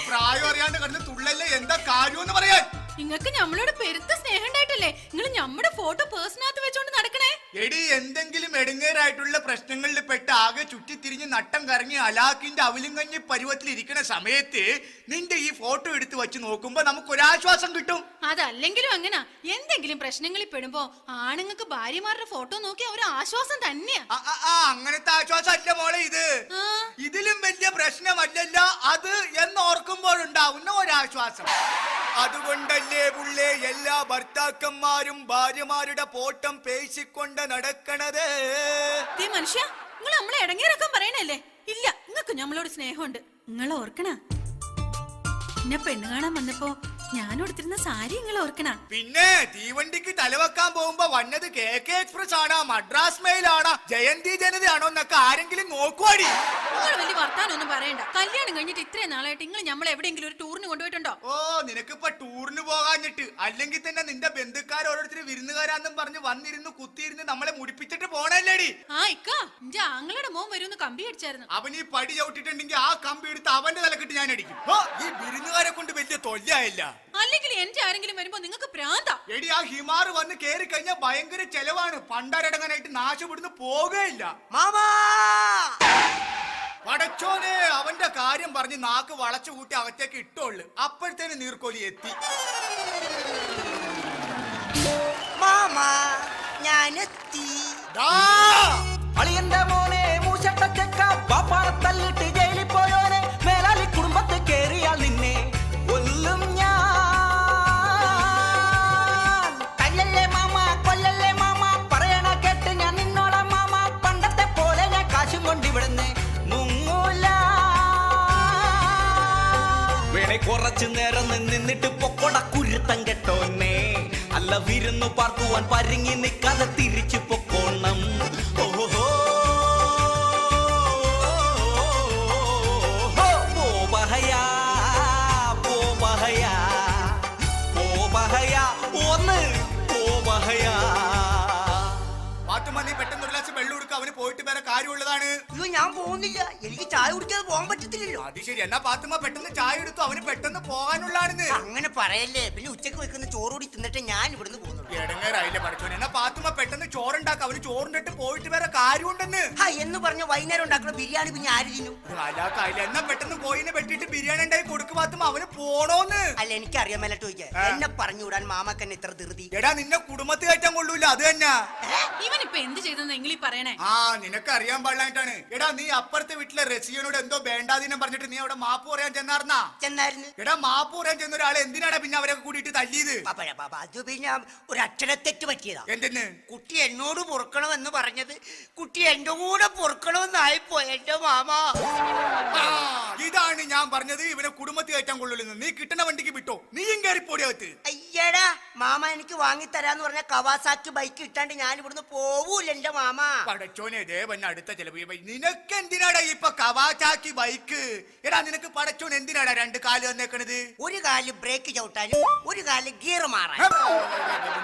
പ്രായം അറിയാണ്ട് കണ്ണ് തുള്ളല്ലേ എന്താ കാര്യം പറയാൻ? നിങ്ങൾക്ക് നമ്മളോട് പെരുത്ത സ്നേഹം ഉണ്ടായിട്ടല്ലേ നിങ്ങൾ നമ്മുടെ ഫോട്ടോ പേഴ്സണാത്ത് വെച്ചോണ്ട് നടക്കണേ? എടി എന്തെങ്കിലും എടുങ്ങേറായിട്ടുള്ള പ്രശ്നങ്ങളിൽ പെട്ട് ആകെ ചുറ്റിത്തിരിഞ്ഞ് നട്ടം കറങ്ങി അലാക്കിന്റെ അവലിങ്കഞ്ഞി പരുവത്തിൽ ഇരിക്കുന്ന സമയത്ത് നിന്റെ ഈ ഫോട്ടോ എടുത്ത് വെച്ച് നോക്കുമ്പോ നമുക്ക് ഒരാശ്വാസം കിട്ടും. അതല്ലെങ്കിലും അങ്ങനെ എന്തെങ്കിലും പ്രശ്നങ്ങളിൽ പെടുമ്പോ ആണുങ്ങൾക്ക് ഭാര്യമാരുടെ ഫോട്ടോ നോക്കിയാ ഒരു ആശ്വാസം തന്നെയാ. അങ്ങനത്തെ ആശ്വാസം അല്ല മോളെ ഇത്. ഇതിലും വലിയ പ്രശ്നമല്ലല്ലോ അത് എന്നോർക്കുമ്പോഴുണ്ടാവുന്ന ഒരാശ്വാസം. അതുകൊണ്ടല്ലേ പുള്ളേ എല്ലാ ഭർത്താക്കന്മാരും ഭാര്യമാരുടെ ഫോട്ടം പേശിക്കൊണ്ട് നടക്കണത്. മനുഷ്യ നിങ്ങൾ നമ്മളെ ഇടങ്ങേറക്കാൻ പറയണല്ലേ? ഇല്ല, നിങ്ങൾക്ക് നമ്മളോട് സ്നേഹമുണ്ട്. നിങ്ങൾ ഓർക്കണ എന്നെ പെണ്ണ് കാണാൻ വന്നപ്പോ ഞാൻ കൊടുത്തിരുന്ന സാരി നിങ്ങൾ ഓർക്കണ? പിന്നെ തീവണ്ടിക്ക് തലവെക്കാൻ പോകുമ്പോ വന്നത് KK എക്സ്പ്രസ് ആണോ മദ്രാസ് മെയിൽ ആണോ ജയന്തി ജനതയാണോ എന്നൊക്കെ ആരെങ്കിലും നോക്കുവാടി? നിങ്ങൾ വലിയ വർത്താനൊന്നും പറയണ്ട. കല്യാണം കഴിഞ്ഞിട്ട് ഇത്രയും നാളായിട്ട് നിങ്ങൾ നമ്മളെ എവിടെയെങ്കിലും ഒരു ടൂറിന് കൊണ്ടുപോയിട്ടുണ്ടോ? ഓ നിനക്കിപ്പോ ടൂറിന് പോകാഞ്ഞിട്ട് അല്ലെങ്കിൽ തന്നെ നിന്റെ ബന്ധുക്കാർ ഓരോരുത്തർ വിരുന്നുകാരാന്നും പറഞ്ഞ് വന്നിരുന്ന് കുത്തിയിരുന്ന് നമ്മളെ മുടിപ്പിച്ചിട്ട് പോണല്ലേടി? എന്റെ ആങ്ങളുടെ മോൻ വരുമെന്ന് കമ്പി അടിച്ചായിരുന്നു. അവൻ ഈ പടി ചവിട്ടിട്ടുണ്ടെങ്കിൽ ആ കമ്പി എടുത്ത് അവന്റെ തലക്കിട്ട് ഞാൻ അടിക്കും. ഈ വിരുന്നുകാരെ കൊണ്ട് വലിയ തൊല്ലായില്ല. അല്ലെങ്കിൽ എന്റെ ആരെങ്കിലും വരുമ്പോ നിങ്ങൾക്ക് പ്രാന്താ. എടി ആ ഹിമാർ വന്ന് കേറി കഴിഞ്ഞാൽ ഭയങ്കര ചെലവാണ്. പണ്ടാരടങ്ങാനായിട്ട് നാശപ്പെടുന്ന് പോകയില്ല. പടച്ചോനെ അവന്റെ കാര്യം പറഞ്ഞ് നാക്ക് വളച്ചു കൂട്ടി അകത്തേക്ക് ഇട്ടോളു. അപ്പോഴത്തേന് നീർക്കോലി എത്തി. ഞാനെത്തി. അളിയന്റെ മോനെ മൂശട്ട ചെക്ക പാപ്പാറെ തല്ലിട്ട് ജയിലിൽ പോയോനെ മേലാലി കുടുംബത്ത് കേറിയാൽ നിന്നെ കൊല്ലും ഞാൻ. കല്ലല്ലേ മാമ കൊല്ലല്ലേ മാമ പറയണ കേട്ട് ഞാൻ നിന്നോളാം മാമ. പണ്ടത്തെ പോലെ ഞാൻ കാശും കൊണ്ടിവിടുന്ന് മുങ്ങൂല. വേണേ കുറച്ചു നേരം നിന്നിട്ട് പൊക്കോട കുരുത്തം കെട്ടോന്നെ. അല്ല വിരുന്നു പാർക്കുവാൻ പരുങ്ങി നിൽക്കാതെ തിരിച്ചു പൊക്കോണം. ഓഹോ പോബഹയാ പോബഹയാ പോബഹയാ ഒന്ന് പോബഹയാ. പാത്തുമ്മ നീ പെട്ടെന്ന് ഒരു ഗ്ലാസ് വെള്ളം കൊടുക്കുക. അവന് പോയിട്ട് വേറെ കാര്യമുള്ളതാണ്. ഞാൻ പോകുന്നില്ല, എനിക്ക് ചായ കുടിക്കാതെ പോകാൻ പറ്റത്തില്ലല്ലോ. അത് ശരി. എന്നാ പാത്തുമ്മ പെട്ടെന്ന് ചായ എടുത്തു. അവന് പെട്ടെന്ന് പോകാനുള്ളതാണെന്ന്. അങ്ങനെ പറയല്ലേ. പിന്നെ ഉച്ചക്ക് വെക്കുന്ന ചോറ് കൂടി തിന്നിട്ട് ഞാൻ ഇവിടുന്ന് പോകുന്നു. ഇടങ്ങേറായില്ലേ പഠിച്ചോനെ. എന്നാ പാത്തുമ്മ പെട്ടെന്ന് ചോറുണ്ടാക്ക. അവന് ചോറിണ്ടിട്ട് പോയിട്ട് വേറെ കാര്യമുണ്ടെന്ന്. എന്ന് പറഞ്ഞ വൈകുന്നേരം ഉണ്ടാക്കുന്ന ബിരിയാണി പിന്നെ ആര് തിന്നു? അലാക്കായില്ല. എന്നാ പെട്ടെന്ന് പോയിനെ വെട്ടിട്ട് ബിരിയാണി ഉണ്ടായി കൊടുക്ക് പാത്തുമ്മ. അവന് പോണോന്ന്. അല്ല എനിക്കറിയാൻ മേലട്ട് ചോദിക്കാൻ. എന്നെ പറഞ്ഞു വിടാൻ മാമക്കന്നെ ഇത്ര ധൃതി. എടാ നിന്നെ കുടുംബത്ത് കയറ്റാൻ കൊള്ളൂല. അത് തന്നെ. ഇവനിപ്പൊ എന്ത് ചെയ്തെന്ന് എങ്കിലീ പറയണേ? നിനക്ക് അറിയാൻ പാടില്ലായിട്ടാണ്. എടാ നീ അപ്പുറത്തെ വീട്ടിലെ റസിയനോട് എന്തോ വേണ്ടാതിനം പറഞ്ഞിട്ട് നീ അവിടെ മാപ്പ് പറയാൻ ചെന്നായിരുന്നു. എടാ മാപ്പ് പറയാൻ ചെന്ന ഒരാളെ എന്തിനാടാ പിന്നെ അവരെ കൂടിയിട്ട് തല്ലിയത്? അത് പിന്നെ ഒരു അക്ഷരത്തെറ്റ് പറ്റിയതാ. എന്തിന്? കുട്ടി എന്നോട് പൊറുക്കണമെന്ന് പറഞ്ഞത് കുട്ടി എന്റെ കൂടെ പൊറുക്കണമെന്നായിപ്പോ എന്റെ മാമ. ഇതാണ് ഞാൻ പറഞ്ഞത് ഇവനെ കുടുംബത്തിൽ കയറ്റാൻ കൊള്ളൂലെന്ന്. നീ കിട്ടണ വണ്ടിക്ക് വിട്ടോ. നീയും കയറിപ്പോടിയകത്ത്. അയ്യടാ മാമ എനിക്ക് വാങ്ങിത്തരാന്ന് പറഞ്ഞ കവാസാക്കി ബൈക്ക് ഇട്ടാണ്ട് ഞാൻ ഇവിടുന്ന് പോവൂല എന്റെ മാമ. പടച്ചോനെ ദേവൻ അടുത്ത ചെലവ്. നിനക്ക് എന്തിനാടാ ഇപ്പൊ കവാസാക്കി ബൈക്ക്? എടാ നിനക്ക് പടച്ചോൻ എന്തിനാടാ രണ്ട് കാല് വന്നേക്കണത്? ഒരു കാല് ബ്രേക്ക് ചവിട്ടാനും ഒരു കാല് ഗിയർ മാറാൻ.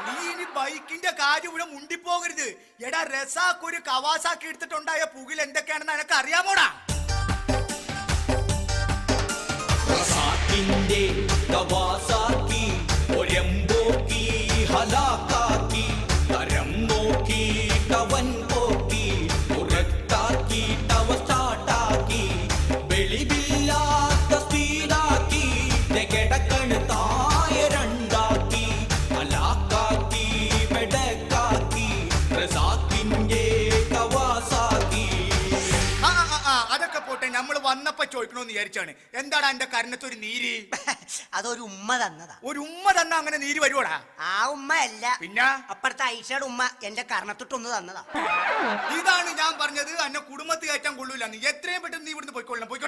നീ ഇനി ബൈക്കിന്റെ കാര്യം ഇവിടെ മുണ്ടിപ്പോകരുത്. എടാ റസാക്ക് ഒരു കവാസാക്കി എടുത്തിട്ടുണ്ടായ പുകിൽ എന്തൊക്കെയാണെന്ന് എനക്ക് അറിയാമോടാ? ഒരെമ്പോക്കി ഹലാക്കാക്കി തരം നോക്കി കവൻ പോക്കി ഉറക്കാക്കി തവ സ്റ്റാർട്ടാക്കി വെളിവില്ലാത്ത സ്പീഡാക്കി കിടക്കണ് തായ രണ്ടാക്കി ഹലാക്കാക്കി മെടക്കാക്കി റസാക്കിന്റെ കവാസാക്കി. അതൊക്കെ പോട്ടെ. നമ്മള് വന്നപ്പോ ചോദിക്കണോന്ന് വിചാരിച്ചാണ്. എന്താടാ എന്റെ കരണത്തൊരു നീര്? അതൊരു ഉമ്മ തന്നതാ. ഒരു ഉമ്മ തന്ന അങ്ങനെ നീര് വരുവോടാ? ആ ഉമ്മ അല്ല, പിന്നെ അപ്പുറത്തെ ഐഷയുടെ ഉമ്മ എന്റെ കർണത്തൊട്ടൊന്ന് തന്നതാ. ഇതാണ് ഞാൻ പറഞ്ഞത്. എന്നെ കുടുംബത്തിൽ കയറ്റാൻ കൊള്ളൂല. നീ എത്രയും പെട്ടെന്ന് നീ ഇവിടുന്ന് പോയിക്കൊള്ളണം.